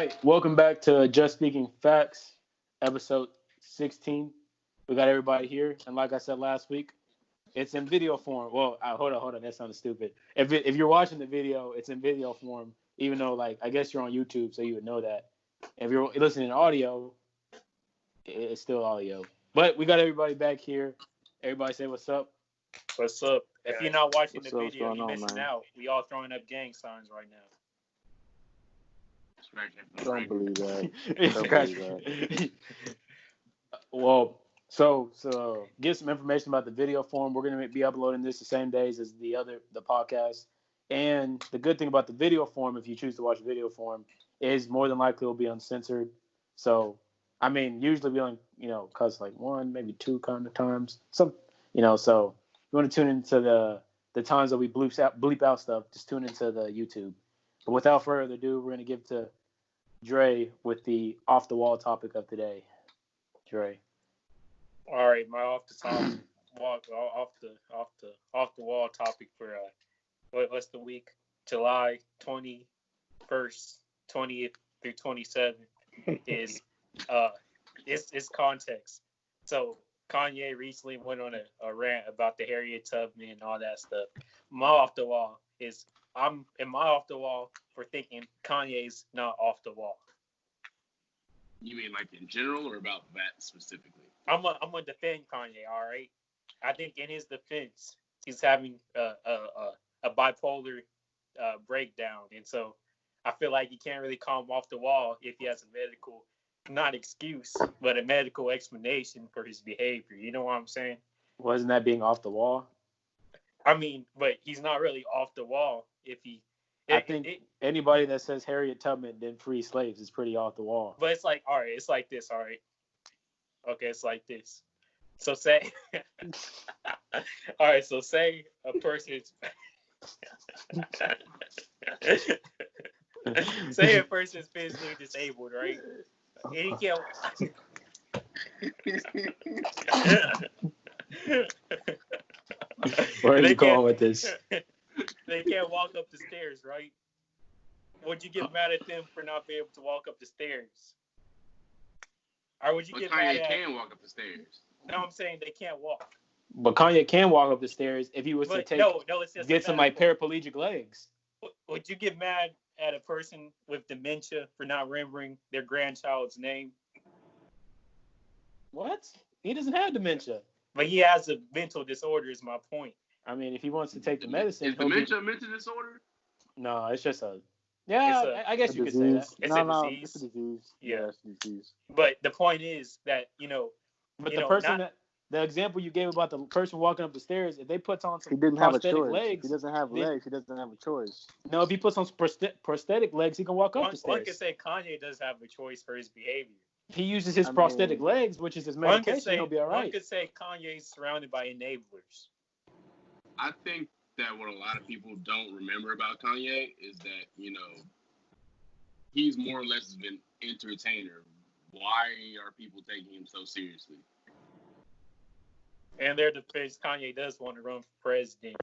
right, welcome back to Just Speaking Facts, episode 16. We got everybody here, and like I said last week, it's in video form. Well, hold on, that sounded stupid. If you're watching the video, it's in video form, even though, like, I guess you're on YouTube, so you would know that. If you're listening to audio, it's still audio. But we got everybody back here. Everybody say what's up. What's up? If you're not watching the video, you're missing out. We all throwing up gang signs right now. Don't believe that. Well, so get some information about the video form. We're going to be uploading this the same days as the podcast. And the good thing about the video form, if you choose to watch video form, is more than likely it will be uncensored. So, I mean, usually we only, cuss like one, maybe two kind of times. So you want to tune into the times that we bleep out stuff, just tune into the YouTube. But without further ado, we're going to give to Dre with the off the wall topic of today. Dre. All right, my off the wall topic for what's the week? July 21st, 20th through 27th is it's context. So Kanye recently went on a rant about the Harriet Tubman and all that stuff. My off the wall is I'm off the wall for thinking Kanye's not off the wall. You mean like in general or about that specifically? I'm gonna defend Kanye. All right, I think in his defense, he's having a bipolar breakdown, and so I feel like you can't really call him off the wall if he has a medical, not excuse, but a medical explanation for his behavior. You know what I'm saying? Wasn't that being off the wall? I mean, but he's not really off the wall if he. I think anybody that says Harriet Tubman didn't free slaves is pretty off the wall. But it's like, all right, it's like this, all right. Okay, it's like this. So say, all right, so say a person's, say a person's physically disabled, right? And he can't. Where are you going with this? They can't walk up the stairs, right? Would you get mad at them for not being able to walk up the stairs? Or would you get mad at... Kanye can walk up the stairs. No, I'm saying they can't walk. But Kanye can walk up the stairs if he was to get some like paraplegic legs. Would you get mad at a person with dementia for not remembering their grandchild's name? What? He doesn't have dementia. But he has a mental disorder is my point. I mean, if he wants to take the medicine... Is dementia a mental disorder? No, it's just a... Yeah, I guess you could say that. It's a disease. It's a disease. Yeah, it's a disease. But the point is that, But the person the example you gave about the person walking up the stairs, if they put on some prosthetic legs... He doesn't have legs. He doesn't have a choice. No, if he puts on prosthetic legs, he can walk up the stairs. One could say Kanye does have a choice for his behavior. He uses his prosthetic legs, which is his medication, he'll be all right. One could say Kanye's surrounded by enablers. I think that what a lot of people don't remember about Kanye is that, he's more or less an entertainer. Why are people taking him so seriously? And their defense, Kanye does want to run for president.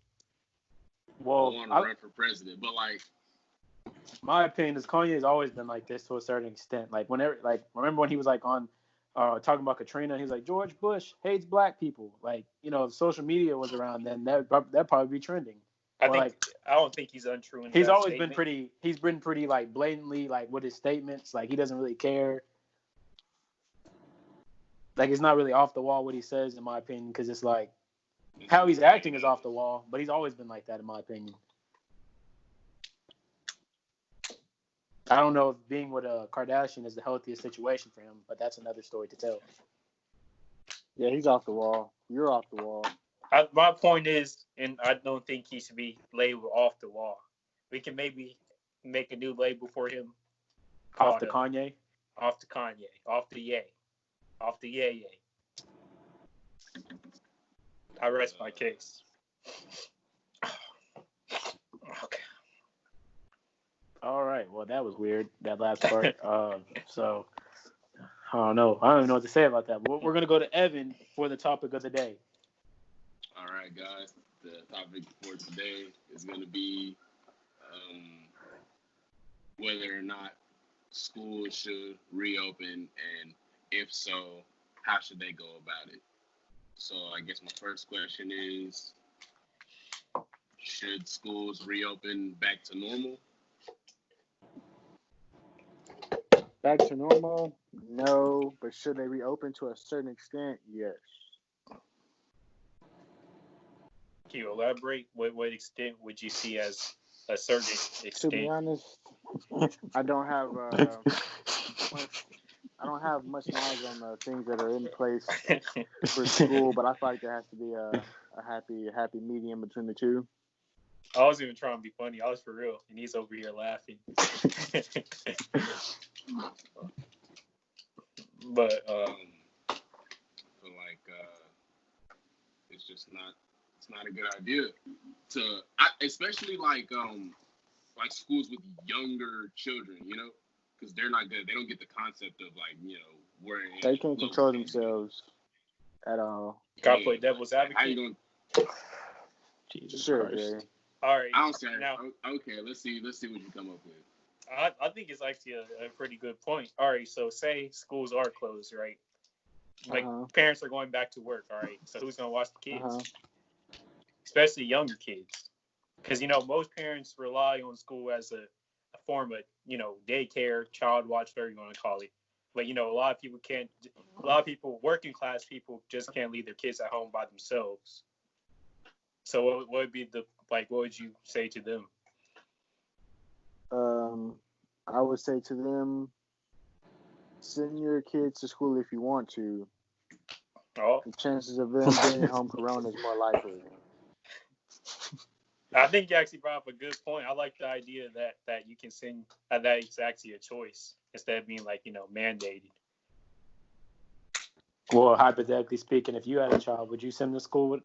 Well, I want to run for president, but my opinion is Kanye's always been like this to a certain extent. Like remember when he was like on talking about Katrina, he was like, George Bush hates black people. Like, if social media was around then, that'd probably be trending. I don't think he's untrue in he's that always statement. He's been pretty like blatantly like with his statements. Like he doesn't really care. Like it's not really off the wall what he says, in my opinion, because it's like how he's acting is off the wall, but he's always been like that, in my opinion. I don't know if being with a Kardashian is the healthiest situation for him, but that's another story to tell. Yeah, he's off the wall. You're off the wall. My point is, and I don't think he should be labeled off the wall. We can maybe make a new label for him. Off the Kanye? Off the Kanye. Off the Ye. Off the Ye. I rest my case. Okay. All right. Well, that was weird, that last part. So, I don't know. I don't even know what to say about that. But we're going to go to Evan for the topic of the day. All right, guys. The topic for today is going to be whether or not schools should reopen, and if so, how should they go about it? So I guess my first question is, should schools reopen back to normal? Back to normal? No, but should they reopen to a certain extent? Yes. Can you elaborate? What extent would you see as a certain To be extent? honest, I don't have much knowledge on the things that are in place for school, but I feel like there has to be a happy medium between the two. I was even trying to be funny. I was for real, and he's over here laughing. But I feel like it's just not a good idea especially like schools with younger children, because they're not good. They don't get the concept of wearing. They can't control themselves at all. gotta play devil's advocate. How you gonna? Jesus Sure, Christ. Jerry. All right. I don't say. Now, Okay, let's see what you come up with. I think it's actually a pretty good point. All right, so say schools are closed, right? Like parents are going back to work, all right. So who's gonna watch the kids? Especially younger kids, because most parents rely on school as a form of daycare, child watch, whatever you want to call it. But a lot of people can't. A lot of people, working class people, just can't leave their kids at home by themselves. So what would be what would you say to them? I would say to them, send your kids to school if you want to. Oh, The chances of them bringing home corona is more likely. I think you actually brought up a good point. I like the idea that you can send that it's actually a choice instead of being mandated. Well, hypothetically speaking, if you had a child, would you send them to school with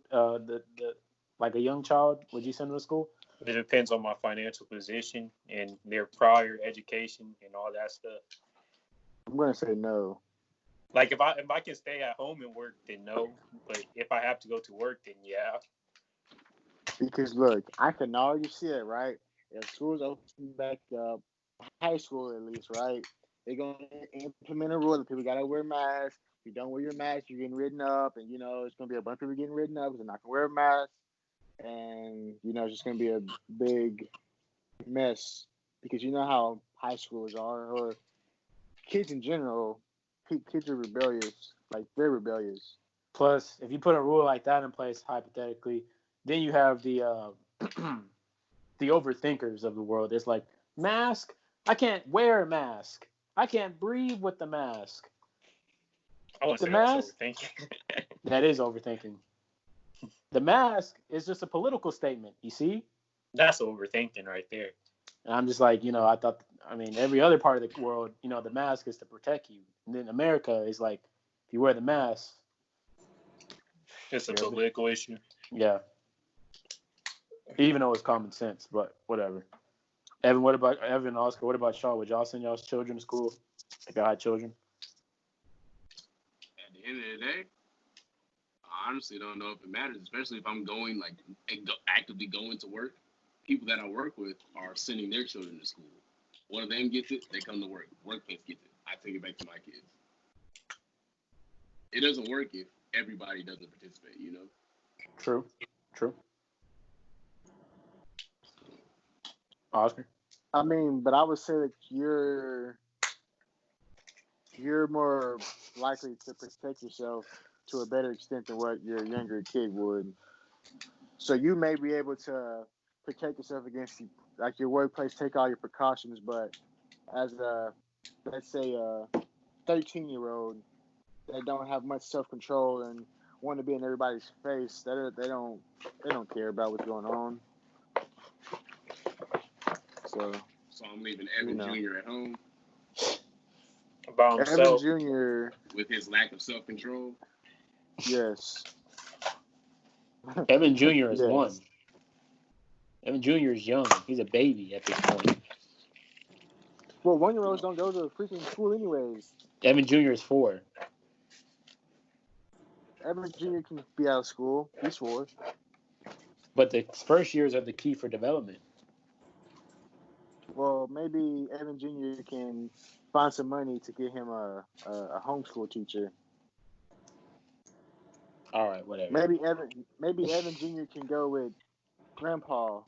like a young child? Would you send them to school? It depends on my financial position and their prior education and all that stuff. I'm gonna say no. Like if I can stay at home and work, then no. But if I have to go to work, then yeah. Because look, I can already see it, right? If schools open back up, high school at least, right? They're gonna implement a rule that people gotta wear masks. If you don't wear your mask, you're getting written up, and it's gonna be a bunch of people getting written up because they're not gonna wear a mask, and it's just gonna be a big mess because you know how high schoolers are, or kids in general. Kids are rebellious, like they're rebellious. Plus, if you put a rule like that in place, hypothetically, then you have the the overthinkers of the world. It's like, mask? I can't wear a mask. I can't breathe with the mask. I want to The say that's mask? overthinking. That is overthinking. The mask is just a political statement, you see? That's overthinking right there. And I'm just like, every other part of the world, the mask is to protect you. And then America is like, if you wear the mask, It's a political issue. yeah. Even though it's common sense, but whatever. Evan, Oscar, what about y'all? Would y'all send y'all's children to school if y'all had children? At the end of the day, I honestly don't know if it matters, especially if I'm going actively going to work. People that I work with are sending their children to school. One of them gets it, they come to work. Workplace gets it. I take it back to my kids. It doesn't work if everybody doesn't participate, True. Oscar? I mean, but I would say that you're more likely to protect yourself to a better extent than what your younger kid would. So you may be able to protect yourself against your workplace, take all your precautions, but as let's say a 13-year-old that don't have much self-control and want to be in everybody's face, they don't care about what's going on. So I'm leaving Evan Jr. at home. By himself. Evan Jr. with his lack of self-control. Yes. Evan Jr. is Yes. one. Evan Jr. is young. He's a baby at this point. Well, 1-year-olds don't go to freaking school anyways. Evan Jr. is 4. Evan Jr. can be out of school. He's 4. But the first years are the key for development. Well, maybe Evan Jr. can find some money to get him a homeschool teacher. All right, whatever. Maybe Evan Jr. can go with Grandpa.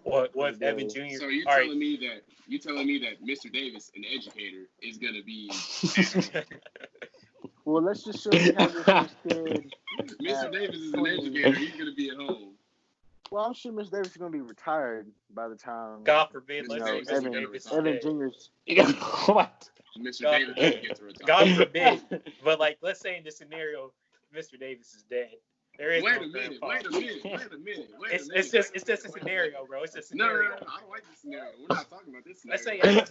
What if Evan Yeah. Jr. So you're All telling me that Mr. Davis, an educator, is gonna be Well, let's just show you have your first kid. Mr. Davis is an 20. educator. He's gonna be at home. Well, I'm sure Mr. Davis is going to be retired by the time. God forbid, Mr. let's say Davis Mr. is Davis is gonna Evan dead. Jr.'s. What? Mr. God Davis doesn't get to retire. God forbid, but like, let's say in this scenario, Mr. Davis is dead. There is Wait no a minute. grandpa. Wait a minute. It's just a scenario, bro. It's a No, scenario. I don't like this scenario. We're not talking about this Let's scenario.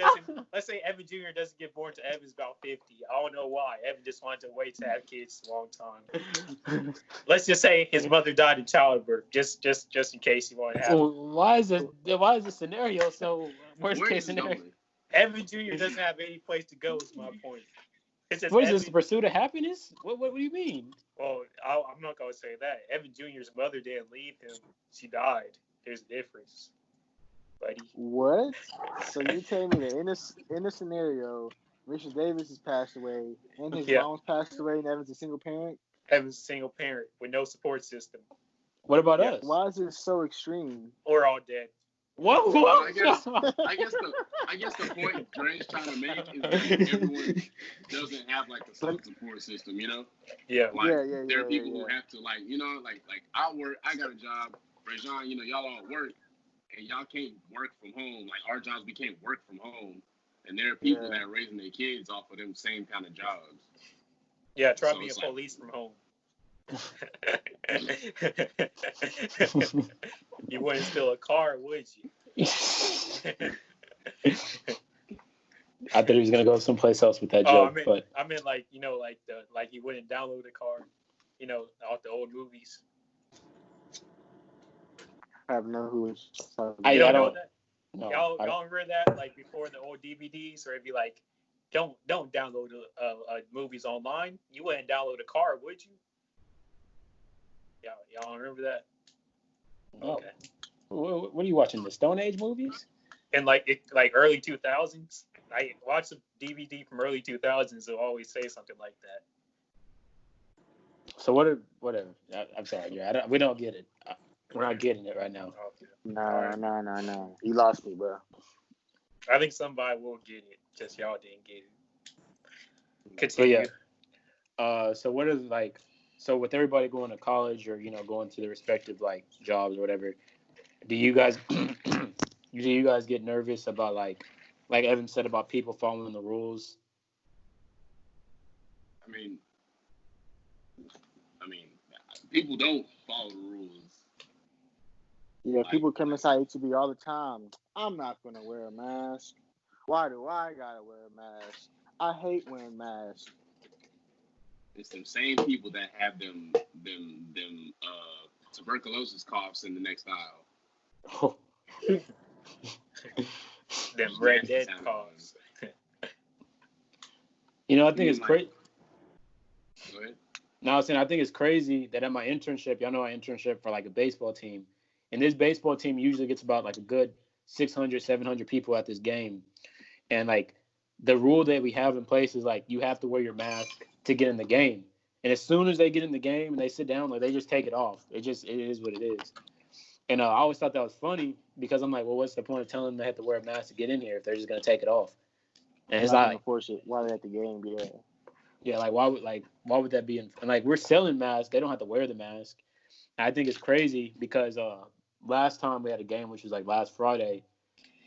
say Evan Jr. doesn't get born to Evan's about 50. I don't know why. Evan just wanted to wait to have kids a long time. Let's just say his mother died in childbirth, just in case he wanted to have. Well, why is the scenario so worst Where case is this scenario? going? Evan Jr. doesn't have any place to go. Is my point. It's just What is Evan, this? The pursuit of happiness? What do you mean? Well, I'm not gonna say that. Evan Jr.'s mother didn't leave him; she died. There's a difference, buddy. What? So you're telling me that in a scenario, Mr. Davis has passed away, and his Yeah. mom's passed away, and Evan's a single parent? Evan's a single parent with no support system. What about Yeah. us? Why is it so extreme? Or all dead. Whoa, I guess the point Dre's trying to make is that everyone doesn't have like a solid support system, you know? Yeah. Like Yeah, there are people who have to like, you know, like I work, I got a job, Rajon, you know, y'all all work and y'all can't work from home. Like our jobs, we can't work from home. And there are people that are raising their kids off of them same kind of jobs. Yeah, try So being it's a like- police from home. You wouldn't steal a car, would you? I thought he was gonna go someplace else with that Oh, joke, but I meant like, you know, like you wouldn't download a car, you know, off the old movies. I have no who is. I You don't know don't- that? no. Y'all I don't- remember that like before the old DVDs, or it'd be like, don't download movies online. You wouldn't download a car, would you? Y'all remember that? no. Okay. What are you watching? The Stone Age movies? And like early 2000s, I watch a DVD from early 2000s. It'll always say something like that. So whatever. I'm sorry, Dre. We don't get it. We're not getting it right now. Okay. No. You lost me, bro. I think somebody will get it. Just y'all didn't get it. But Continue. yeah. So what is like? So with everybody going to college or going to their respective like jobs or whatever, do you guys get nervous about like Evan said about people following the rules? I mean, people don't follow the rules. Yeah, people come inside HB all the time. I'm not gonna wear a mask. Why do I gotta wear a mask? I hate wearing masks. It's them same people that have them tuberculosis coughs in the next aisle. Them Red Dead calls. I think it's crazy. Go ahead. No, I was saying I think it's crazy that at my internship, y'all know I internship for like a baseball team, and this baseball team usually gets about like a good 600, 700 people at this game, and like the rule that we have in place is like you have to wear your mask to get in the game, and as soon as they get in the game and they sit down, like they just take it off. It is what it is. And I always thought that was funny because I'm like, well, what's the point of telling them they have to wear a mask to get in here if they're just gonna take it off? And it's like, force it while they're at the game. yeah, like why would that be? And like we're selling masks, they don't have to wear the mask. And I think it's crazy because last time we had a game, which was like last Friday,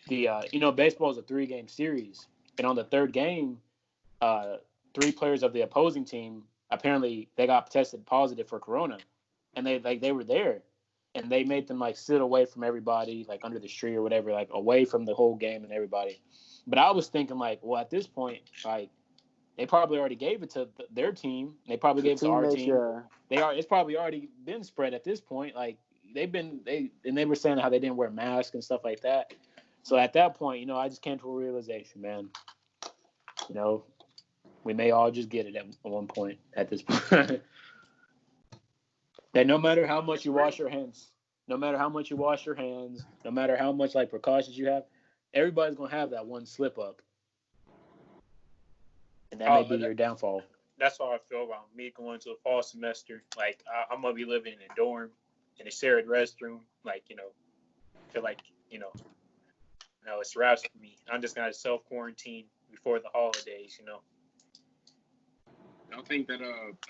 the baseball is a 3-game series, and on the third game, 3 players of the opposing team apparently they got tested positive for corona, and they were there, and they made them like sit away from everybody, like under the tree or whatever, like away from the whole game and everybody. But I was thinking like, well, at this point, like they probably already gave it to their team. They probably gave it to our team. It's probably already been spread at this point. Like they were saying how they didn't wear masks and stuff like that. So at that point, I just came to a realization, man. We may all just get it at one point at this point. That no matter how much you wash your hands, no matter how much like precautions you have, everybody's gonna have that one slip up, and that may be your downfall. That's how I feel about me going to a fall semester. Like I'm gonna be living in a dorm in a shared restroom. Like feel like no, it's wraps for me. I'm just gonna self quarantine before the holidays. I don't think that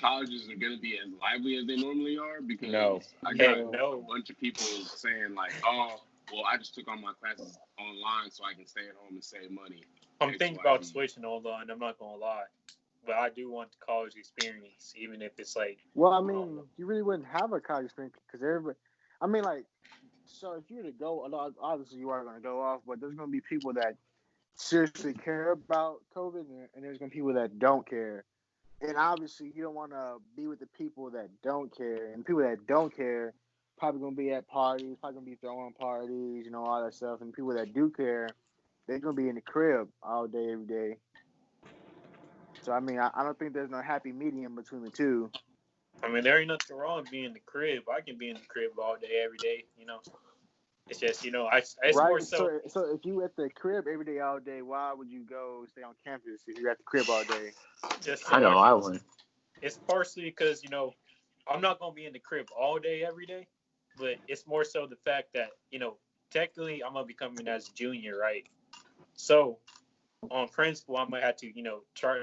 colleges are gonna be as lively as they normally are because No. I got no. a bunch of people saying like, oh, well, I just took all my classes online so I can stay at home and save money. I'm thinking about switching online. I'm not gonna lie, but I do want the college experience, even if it's like. Well, I mean, you really wouldn't have a college experience because everybody. I mean, like, so if you were to go, obviously you are going to go off, but there's going to be people that seriously care about COVID, and there's going to be people that don't care. And obviously, you don't want to be with the people that don't care, and people that don't care probably going to be at parties, probably going to be throwing parties, all that stuff. And people that do care, they're going to be in the crib all day, every day. So I mean, I don't think there's no happy medium between the two. I mean, there ain't nothing wrong with being in the crib. I can be in the crib all day, every day. It's just it's right. more so. So if you at the crib every day, all day, why would you go stay on campus if you're at the crib all day? Just I know I wouldn't. It's partially because I'm not gonna be in the crib all day, every day, but it's more so the fact that technically I'm gonna be coming as a junior, right? So on principle, I might have to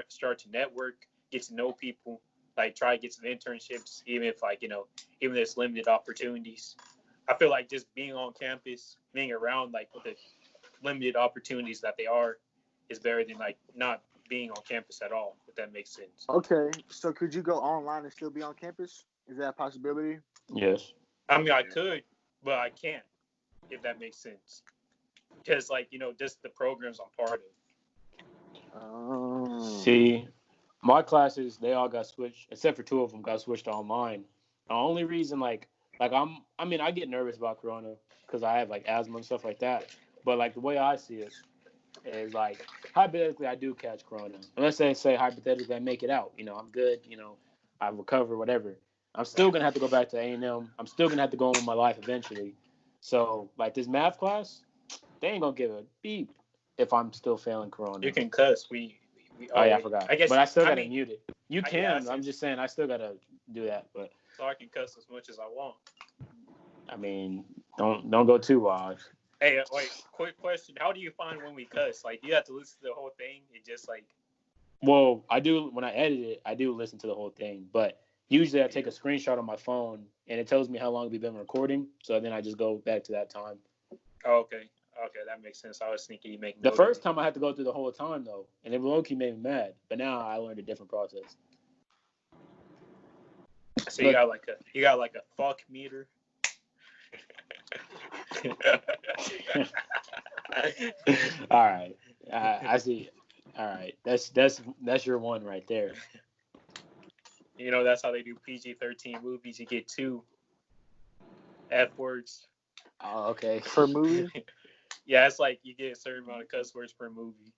start to network, get to know people, like try to get some internships, even if even if there's limited opportunities. I feel like just being on campus, being around like the limited opportunities that they are, is better than like not being on campus at all. If that makes sense. Okay, so could you go online and still be on campus? Is that a possibility? Yes. I mean, I could, but I can't. If that makes sense, because just the programs I'm part of. Oh. See, my classes they all got switched, except for two of them got switched to online. The only reason, I mean, I get nervous about Corona because I have like asthma and stuff like that. But like the way I see it is like hypothetically I do catch Corona. And let's say hypothetically I make it out. I'm good. I recover, whatever. I'm still gonna have to go back to A&M. I'm still gonna have to go on with my life eventually. So like this math class, they ain't gonna give a beep if I'm still failing Corona. You can cuss. Oh yeah, I forgot. I guess, but I still gotta mute it. You can. Yeah, I'm just saying I still gotta do that. But so I can cuss as much as I want. I mean, don't go too wild. Hey, wait. Quick question: how do you find when we cuss? Like, do you have to listen to the whole thing? It just like. Well, I do when I edit it. I do listen to the whole thing, but usually I take a screenshot on my phone and it tells me how long we've been recording. So then I just go back to that time. Oh, okay, that makes sense. I was thinking you make. The first time I had to go through the whole time though, and it low-key made me mad. But now I learned a different process. So you got like a fuck meter. All right, I see. All right, that's your one right there. That's how they do PG-13 movies. You get 2 F words. Oh, okay. Per movie? Yeah, it's like you get a certain amount of cuss words per movie.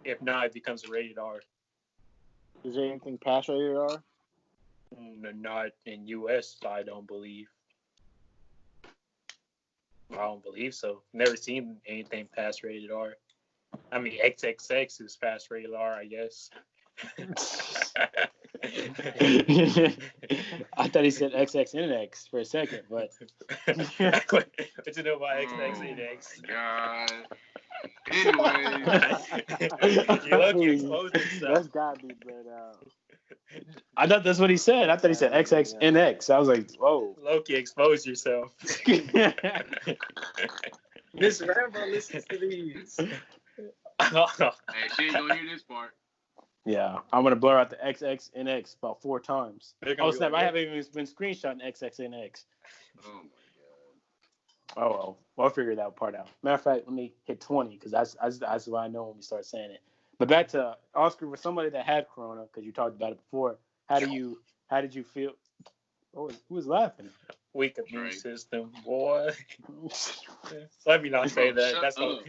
If not, it becomes a rated R. Is there anything past rated R? Not in U.S., I don't believe. I don't believe so. Never seen anything past rated R. I mean, XXX is past rated R, I guess. I thought he said XXNX for a second, but what you know about XXNX? God. Anyway, you lucky exposed yourself. That's gotta be blurred out. I thought that's what he said. I thought he said XXNX. I was like, whoa. Loki, expose yourself. Miss Rambo listens to these. hey, she ain't gonna hear this part. Yeah, I'm gonna blur out the XXNX about 4 times. Oh snap! Like, I haven't even been screenshotting XXNX. Oh my god. Oh well, I'll figure that part out. Matter of fact, let me hit 20 because that's what I know when we start saying it. But back to Oscar, for somebody that had Corona, because you talked about it before. How did you feel? Oh, who was laughing? Weak immune system, boy. Let me not say that. Shut That's up.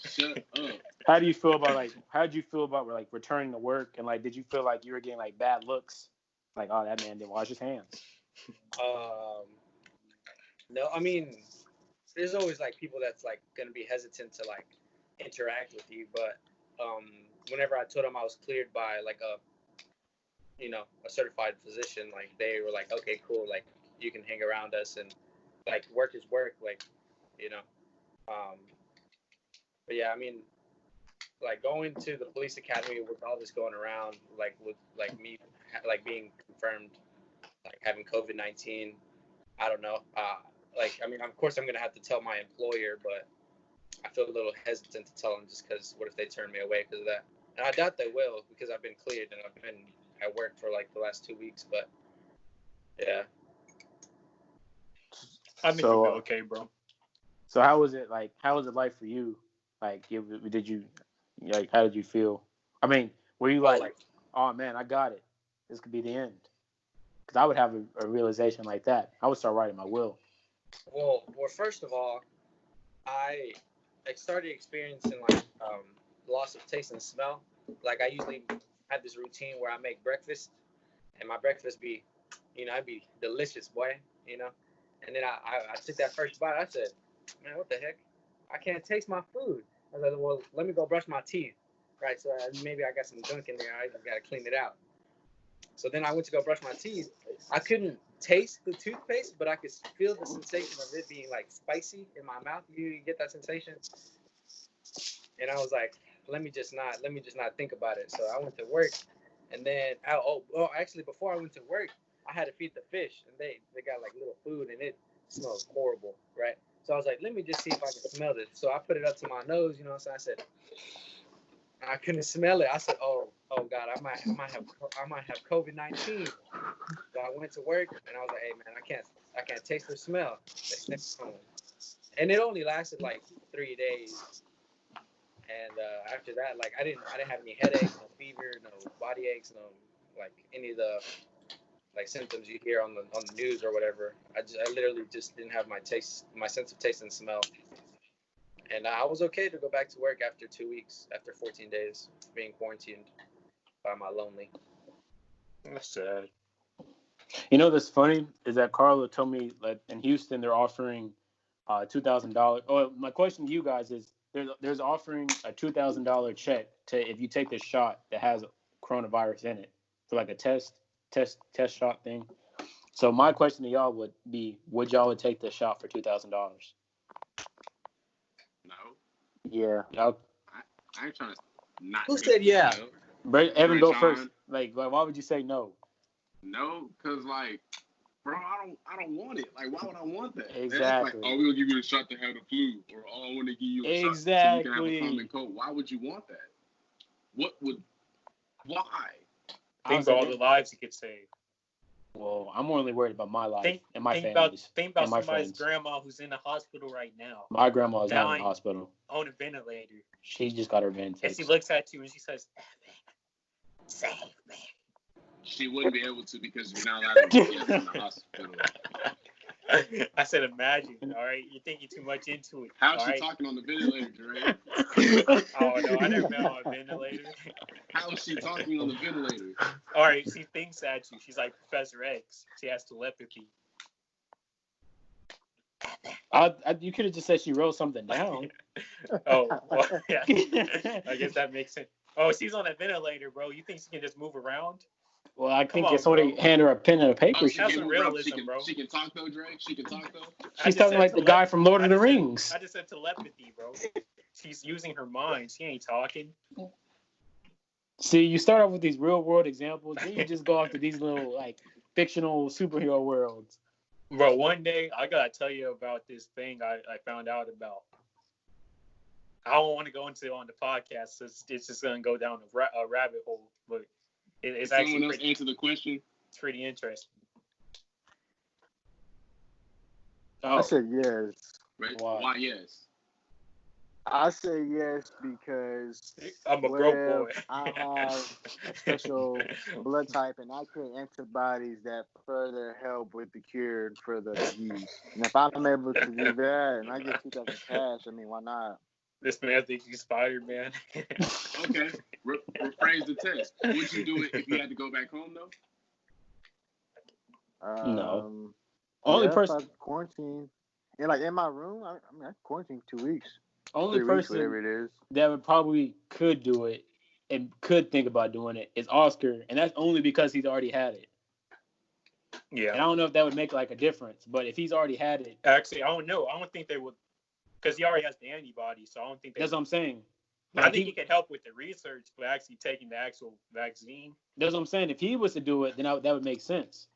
Shut up. How did you feel about like returning to work and like did you feel like you were getting like bad looks? Like, oh, that man didn't wash his hands. No, I mean, there's always like people that's like gonna be hesitant to like interact with you. But whenever I told them I was cleared by like a certified physician, like they were like, okay, cool, like you can hang around us, and like work is work, like you know. Um, but yeah, I mean, like going to the police academy with all this going around, like with like me, like being confirmed, like having COVID-19. I don't know. Like I mean, of course, I'm gonna have to tell my employer, but I feel a little hesitant to tell them just because what if they turn me away because of that? And I doubt they will because I've been cleared and I've been at work for like the last 2 weeks. But yeah, I think So, you'll be okay, bro. so how was it like? How was it like for you? Like, did you like? How did you feel? I mean, were you like, like oh man, I got it. This could be the end. Because I would have a realization like that. I would start writing my will. well, first of all, I started experiencing like loss of taste and smell. Like I usually had this routine where I make breakfast, and my breakfast be, it'd be delicious, boy, you know. And then I took that first bite. I said, man, what the heck? I can't taste my food. I was like, well, let me go brush my teeth. Right, so maybe I got some gunk in there. I just got to clean it out. So then I went to go brush my teeth. I couldn't taste the toothpaste, but I could feel the sensation of it being like spicy in my mouth. You get that sensation? And I was like, let me just not think about it. So I went to work, and then actually before I went to work, I had to feed the fish, and they got like little food, and it smelled horrible, right? So I was like, let me just see if I can smell it. So I put it up to my nose, so I said, I couldn't smell it. I said, oh God, I might have COVID-19. So I went to work, and I was like, hey man, I can't taste or smell. They sent me home, and it only lasted like 3 days. And after that, like I didn't have any headaches, no fever, no body aches, no like any of the like symptoms you hear on the news or whatever. I literally just didn't have my sense of taste and smell, and I was okay to go back to work after 2 weeks, after 14 days being quarantined by my lonely. That's sad. You know what's funny is that Carlo told me that in Houston they're offering $2,000. Oh, my question to you guys is there's offering a $2,000 check to if you take this shot that has coronavirus in it for like a test shot thing. So my question to y'all would be, would y'all take this shot for $2,000? No, Yeah. Y'all, I ain't trying to not. Who take said it, yeah? Evan, go John. first. Like, why would you say no? No, cause like, bro, I don't want it. Like, why would I want that? That's like, Exactly. oh, we're gonna give you a shot to have the flu, or oh, I want to give you a shot so you can have a common cold. Why would you want that? Why? Think about all the lives you could save. Well, I'm only worried about my life and my think family's about and my somebody's friends. grandma who's in the hospital right now, My grandma is not in dying the hospital. on a ventilator, She just got her van and she fixed. looks at you and she says, "Evan, save me." She wouldn't be able to because you're not allowed to get in the hospital. I said, imagine. All right, you're thinking too much into it. How's all she right? talking on the ventilator, Dre? Oh no, I never been on a ventilator. How is she talking on the ventilator? All right, she thinks at you. She's like Professor X. She has telepathy. You could have just said she wrote something down. Oh, well, yeah. I guess that makes sense. Oh, she's on a ventilator, bro. You think she can just move around? Well, I Come think on, if somebody bro. hand her a pen and a paper, Oh, she Have can some move around. realism, bro. She can talk though, Dre. She can talk though. she's talking like the guy from Lord of the Rings. I just said telepathy, bro. She's using her mind. She ain't talking. See, you start off with these real world examples, then you just go off to these little like fictional superhero worlds. Bro, one day I gotta tell you about this thing I found out about. I don't want to go into it on the podcast. So it's just gonna go down a rabbit hole, but it's Can actually someone else answer the question? It's pretty interesting. Oh, I said yes. Right? Why? Why yes? I say yes because I'm a what broke if boy. I have a special blood type and I create antibodies that further help with the cure for the disease? And if I'm able to do that and I get 2,000 cash, I mean, why not? This man thinks he's Spider-Man. Okay. Rephrase the test. Would you do it if you had to go back home though? No. Only yeah, person. if I quarantine. And like in my room, I quarantined for 2 weeks. Only 3 weeks, person whatever it is. that would probably could do it and could think about doing it is Oscar, and that's only because he's already had it. Yeah. And I don't know if that would make like a difference, but if he's already had it, Actually, I don't know. I don't think they would, because he already has the antibody, so I don't think they. that's what I'm saying. I think he could help with the research, but actually taking the actual vaccine. That's what I'm saying. If he was to do it, then that would make sense.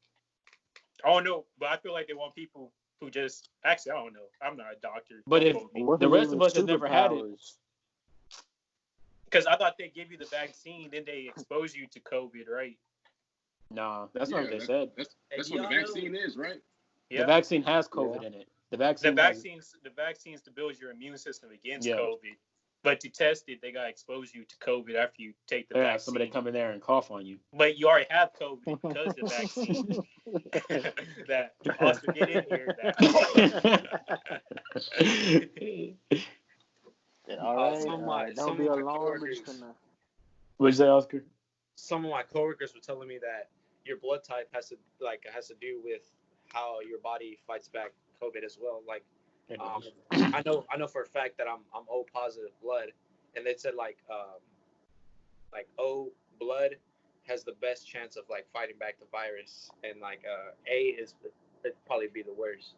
I don't know, but I feel like they want people who just. Actually, I don't know. I'm not a doctor. But if the rest of us have never had it, because I thought they give you the vaccine, then they expose you to COVID, right? nah, that's not what they said. That's what the vaccine is, right? Yeah. The vaccine has COVID in it. The vaccines to build your immune system against COVID. But to test it, they gotta expose you to COVID after you take the vaccine. Somebody come in there and cough on you. But you already have COVID because of the vaccine. That Oscar, get in here. All right. Don't be alone. What'd you say, Oscar? Some of my coworkers were telling me that your blood type has to do with how your body fights back COVID as well. Like, I know for a fact that I'm O positive blood, and they said like O blood has the best chance of like fighting back the virus, and like A it'd probably be the worst.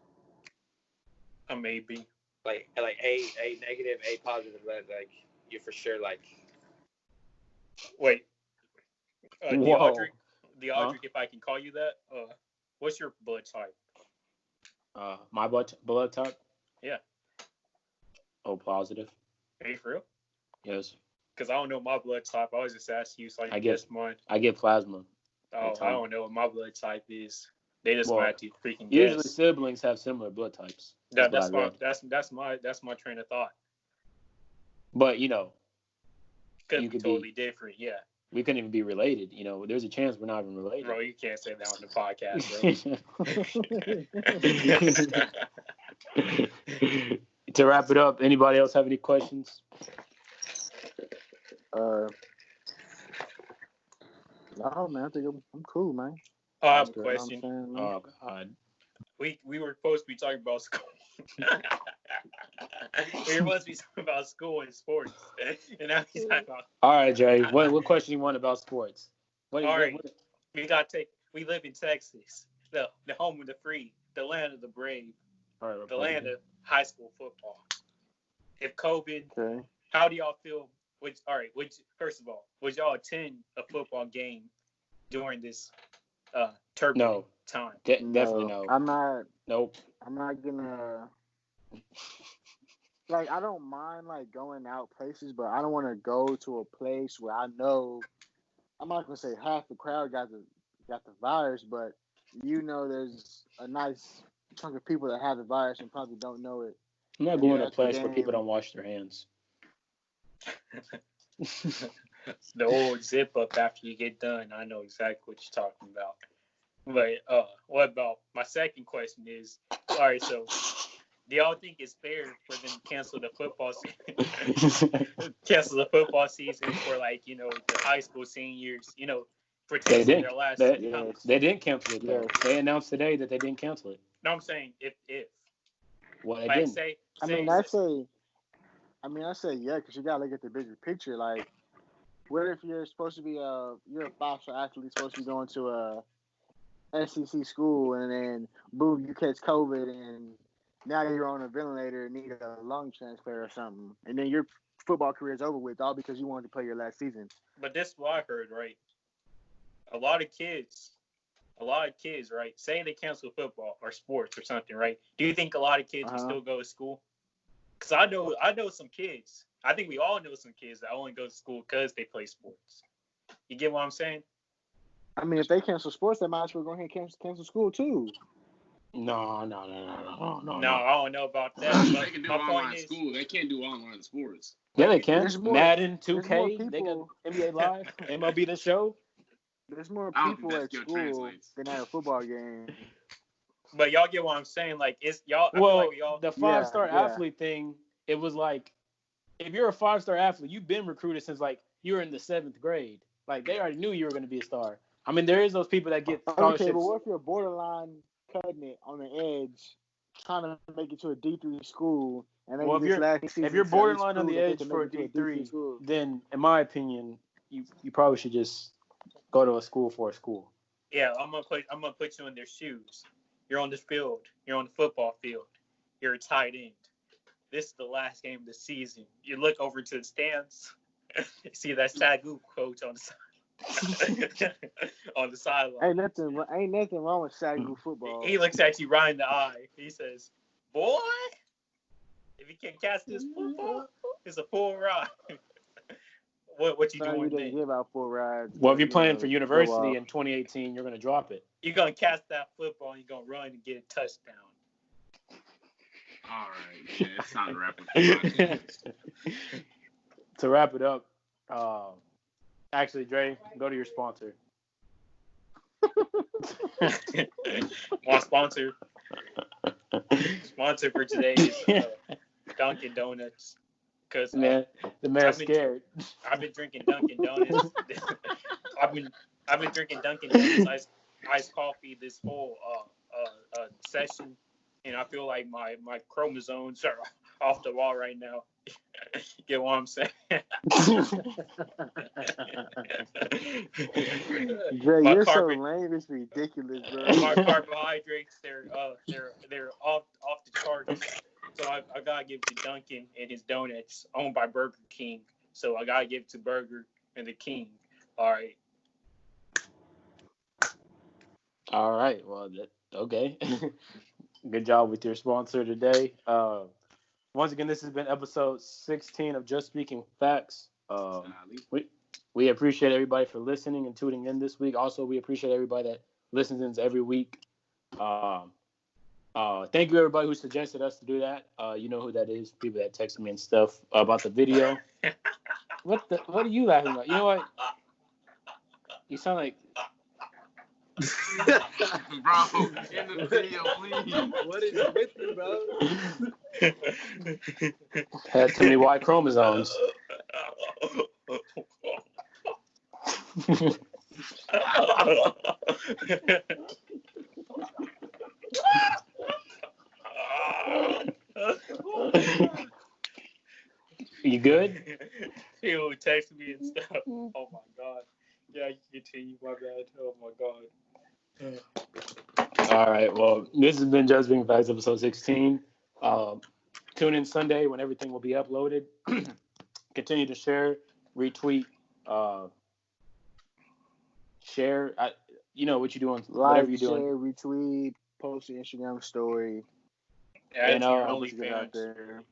Maybe. Like A negative, A positive blood, like you for sure like. Wait. Deodric, if I can call you that, what's your blood type? My blood type? Yeah. O positive. Are you for real? Yes. Because I don't know my blood type. I always just ask you so I can guess mine. I get plasma. Oh, I don't know what my blood type is. They just might have to freaking guess. Usually siblings have similar blood types. That's my train of thought. But could be totally different. Yeah. We couldn't even be related. There's a chance we're not even related. Bro, you can't say that on the podcast, bro. To wrap it up, anybody else have any questions? No, man. I think I'm cool, man. I have a question. Oh God. We were supposed to be talking about school. We were supposed to be talking about school and sports, and now he's talking about. All right, Jay. What question you want about sports? We live in Texas, the home of the free, the land of the brave, the land of high school football. If COVID, how do y'all feel? First of all, would y'all attend a football game during this turbulent time? Definitely no. I'm not. Nope. I'm not gonna. Like, I don't mind like going out places, but I don't want to go to a place where I know. I'm not gonna say half the crowd got the virus, but there's a nice chunk of people that have the virus and probably don't know it. I'm not going to a place where people don't wash their hands. The old zip up after you get done. I know exactly what you're talking about. But what about my second question is, all right, so do y'all think it's fair for them to cancel the football season for the high school seniors, for testing their last season? They didn't cancel it though. They announced today that they didn't cancel it. No, I'm saying if. Well, they didn't. I say yeah, because you gotta look at the bigger picture. Like, what if you're supposed to be you're a 5-star athlete supposed to be going to a SEC school, and then boom, you catch COVID, and now you're on a ventilator and need a lung transplant or something, and then your football career is over with, all because you wanted to play your last season. But this is what I heard, right? A lot of kids, right? Say they cancel football or sports or something, right? Do you think a lot of kids will still go to school? Because I know some kids. I think we all know some kids that only go to school because they play sports. You get what I'm saying? I mean, if they cancel sports, they might as well go ahead and cancel school too. No, I don't know about that. They can do online school. They can't do online sports. Yeah, they can. Madden, 2K, they got NBA Live, MLB The Show. There's more people at school than at a football game. But y'all get what I'm saying? Like, it's y'all. The 5-star athlete thing. It was like, if you're a 5-star athlete, you've been recruited since like you were in the 7th grade. Like, they already knew you were going to be a star. I mean, there is those people that get scholarships. Okay, but what if you're borderline cutting it on the edge, trying to make it to a D3 school, And Well, then this last season, if you're to at least borderline on prove the that they edge can for make a it to a D3, decent school. then in my opinion, you probably should just go to a school for a school. Yeah, I'm gonna put you in their shoes. You're on the field. You're on the football field. You're a tight end. This is the last game of the season. You look over to the stands. You see that Sagu coach on the side, on the sideline. Ain't nothing wrong with Sagu football. He looks at you right in the eye. He says, "Boy, if you can catch this football, it's a full ride." What you Sorry, doing you didn't then? give out full rides. Well, if but, you're playing know, for go university off. in 2018, you're gonna drop it. You're gonna catch that football and you're gonna run and get a touchdown. All right, yeah, it's time to wrap up the podcast. To wrap it up, actually, Dre, go to your sponsor. My sponsor for today is Dunkin' Donuts. Cause the man's scared. I've been drinking Dunkin' Donuts. I've been drinking Dunkin' Donuts iced coffee this whole session, and I feel like my chromosomes are off the wall right now. Get what I'm saying? Dre, My you're so lame. It's ridiculous, bro. My carbohydrates, they're off the charts. So I gotta give it to Dunkin' and his donuts, owned by Burger King. So I gotta give it to Burger and the King. All right. All right. Well, okay. Good job with your sponsor today. Once again, this has been episode 16 of Just Speaking Facts. We appreciate everybody for listening and tuning in this week. Also, we appreciate everybody that listens in every week. Thank you, everybody who suggested us to do that. You know who that is. People that text me and stuff about the video. What are you laughing about? You know what? You sound like... Bro, in the video, please. What is with you, bro? Had too many Y chromosomes. You good? People text me and stuff. Oh my god. Yeah, you continue. My bad. Oh my god. All right. Well, this has been Just Being Facts, episode 16. Tune in Sunday when everything will be uploaded. Continue to share, retweet, share. You know what you're doing. Whatever you're doing. Share, retweet, post your Instagram story. And Get out there.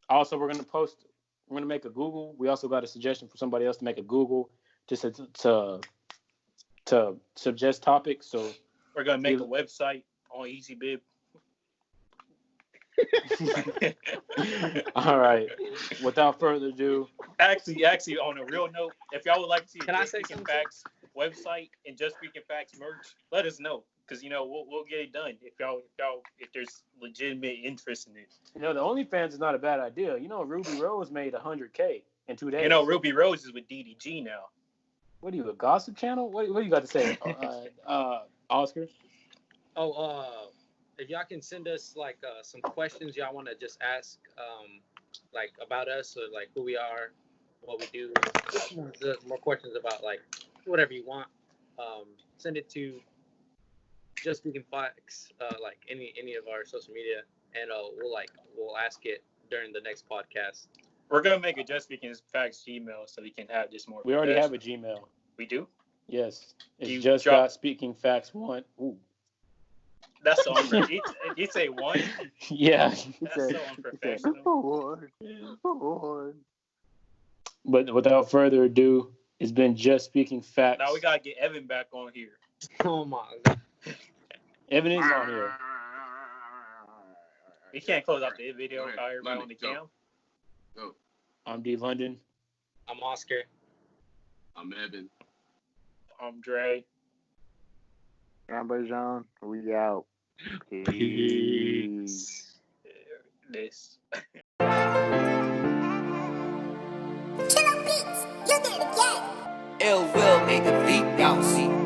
Also, we're gonna make a Google. We also got a suggestion for somebody else to make a Google to suggest topics. So we're gonna make a website on EasyBib. All right. Without further ado, actually, on a real note, if y'all would like to see Can I say Speaking Facts website and Just Speaking Facts merch, let us know, because we'll get it done if there's legitimate interest in it. The OnlyFans is not a bad idea. Ruby Rose made $100K in 2 days. Ruby Rose is with DDG now. What are you, a gossip channel? What do you got to say, Oscar? If y'all can send us some questions y'all want to just ask, about us or who we are, what we do, more questions about whatever you want. Send it to Just Speaking Facts, any of our social media, and we'll ask it during the next podcast. We're gonna make a Just Speaking Facts Gmail so we can have this more. We already have a Gmail. We do? Yes. It's just got Speaking Facts 1. Ooh. That's so unprofessional. You say 1? Yeah. That's so unprofessional. But without further ado, it's been Just Speaking Facts. Now we gotta get Evan back on here. Oh my god. Evan is on here. We can't close out the video without everybody on the cam. Go. I'm D. London. I'm Oscar. I'm Evan. I'm Dre. I'm Bajan. We out. Peace. This. Killer Beats, you did it again. Ill Will made the beat, y'all see.